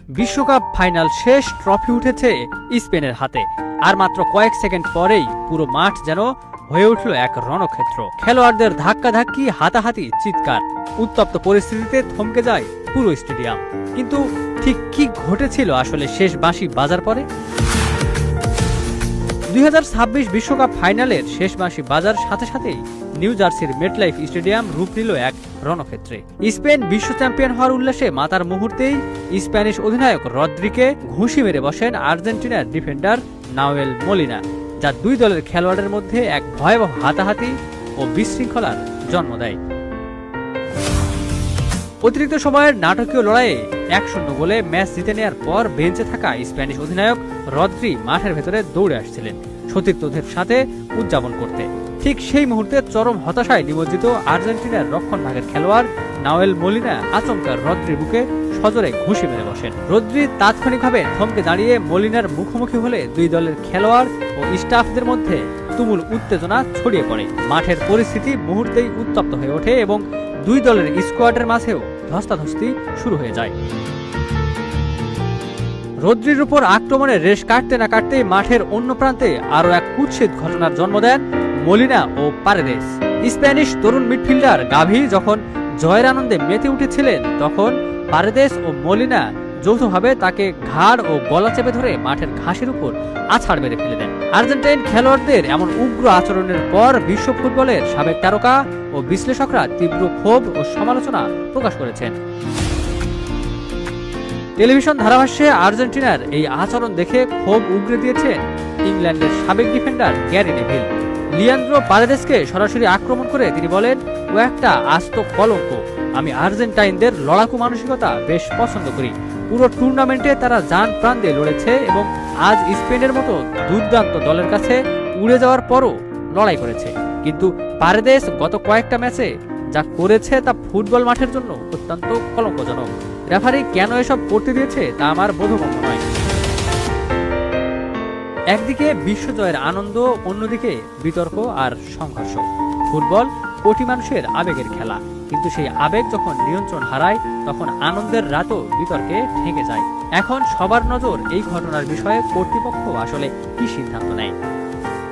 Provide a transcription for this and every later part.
বিশ্বকাপ ফাইনাল শেষ, ট্রফি উঠেছে স্পেনের হাতে। আর মাত্র কয়েক সেকেন্ড পরেই পুরো মাঠ যেন হয়ে উঠল এক রণক্ষেত্র। খেলোয়াড়দের ধাক্কাধাক্কি, হাতাহাতি, চিৎকার, উত্তপ্ত পরিস্থিতিতে থমকে যায় পুরো স্টেডিয়াম। কিন্তু ঠিক কি ঘটেছিল আসলে শেষ বাঁশি বাজার পরে? 2026 বিশ্বকাপ ফাইনালের শেষ বাঁশি বাজার সাথে সাথেই নিউ জার্সির মেটলাইফ স্টেডিয়াম রূপ নিল এক রণক্ষেত্রে। স্পেন বিশ্ব চ্যাম্পিয়ন হওয়ার উল্লাসে মাতার মুহূর্তেই স্প্যানিশ অধিনায়ক রদ্রিকে ঘুষি মেরে বসেন আর্জেন্টিনার ডিফেন্ডার নাওয়েল মলিনা, যা দুই দলের খেলোয়াড়ের মধ্যে এক ভয়াবহ হাতাহাতি ও বিশৃঙ্খলার জন্ম দেয়। অতিরিক্ত সময়ের নাটকীয় লড়াইয়ে 1-0 গোলে ম্যাচ জিতে নেওয়ার পর বেঞ্চে থাকা স্প্যানিশ অধিনায়ক রদ্রি মাঠের ভেতরে দৌড়ে আসছিলেন সতীর্থদের সাথে উদযাপন করতে। ঠিক সেই মুহূর্তে চরম হতাশায় নিমজ্জিত আর্জেন্টিনার রক্ষণভাগের খেলোয়াড় নাওয়েল মলিনা আচমকা রদ্রির বুকে সজোরে ঘুষি মেরে বসেন। রদ্রি তাৎক্ষণিকভাবে থমকে দাঁড়িয়ে মলিনার মুখোমুখি হলে দুই দলের খেলোয়াড় ও স্টাফদের মধ্যে তুমুল উত্তেজনা ছড়িয়ে পড়ে। মাঠের পরিস্থিতি মুহূর্তেই উত্তপ্ত হয়ে ওঠে এবং দুই দলের স্কোয়াডের মাঝেও ধস্তাধস্তি শুরু হয়ে যায়। রদ্রির উপর আক্রমণের রেশ কাটতে না কাটতেই মাঠের অন্য প্রান্তে আরো এক কুৎসিত ঘটনার জন্ম দেন মলিনা ও পারেদেস। স্প্যানিশ তরুণ মিডফিল্ডার গাভি যখন জয়ের আনন্দে মেতে উঠেছিলেন, তখন পারেদেস ও মলিনা যৌথভাবে তাকে ঘাড় ও গলা চেপে ধরে মাঠের ঘাসের উপর আছাড় মেরে ফেলে দেন। আর্জেন্টাইন খেলোয়াড়দের এমন উগ্র আচরণের পর বিশ্ব ফুটবলের সাবেক তারকা ও বিশ্লেষকরা তীব্র ক্ষোভ ও সমালোচনা প্রকাশ করেছেন। টেলিভিশন ধারাভাষ্যে আর্জেন্টিনার এই আচরণ দেখে ক্ষোভ উগরে দিয়েছেন ইংল্যান্ডের সাবেক ডিফেন্ডার গ্যারি নেভিল। লিয়ান্দ্রো পারেদেসকে সরাসরি আক্রমণ করে তিনি বলেন, ও একটা আস্ত কলঙ্ক। আমি আর্জেন্টাইনদের লড়াকু মানসিকতা বেশ পছন্দ করি। পুরো টুর্নামেন্টে তারা জান প্রাণ দিয়ে লড়েছে এবং আজ স্পেনের মতো দুর্দান্ত দলের কাছে উড়ে যাওয়ার পরও লড়াই করেছে। কিন্তু পারেদেস গত কয়েকটা ম্যাচে যা করেছে তা ফুটবল মাঠের জন্য অত্যন্ত কলঙ্কজনক। রেফারি কেন এসব করতে দিয়েছে তা আমার বোধগম্য নয়। একদিকে বিশ্বজয়ের আনন্দ, অন্যদিকে বিতর্ক আর সংঘর্ষ। ফুটবল কোটি মানুষের আবেগের খেলা, কিন্তু সেই আবেগ যখন নিয়ন্ত্রণ হারায় তখন আনন্দের রাতও বিতর্কে ঢেকে যায়। এখন সবার নজর এই ঘটনার বিষয়ে কর্তৃপক্ষ আসলে কি সিদ্ধান্ত নেয়।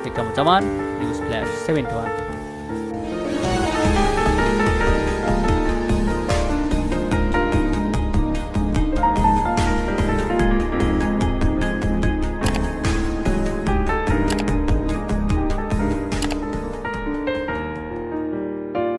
Ikramuzzaman, news flash 71।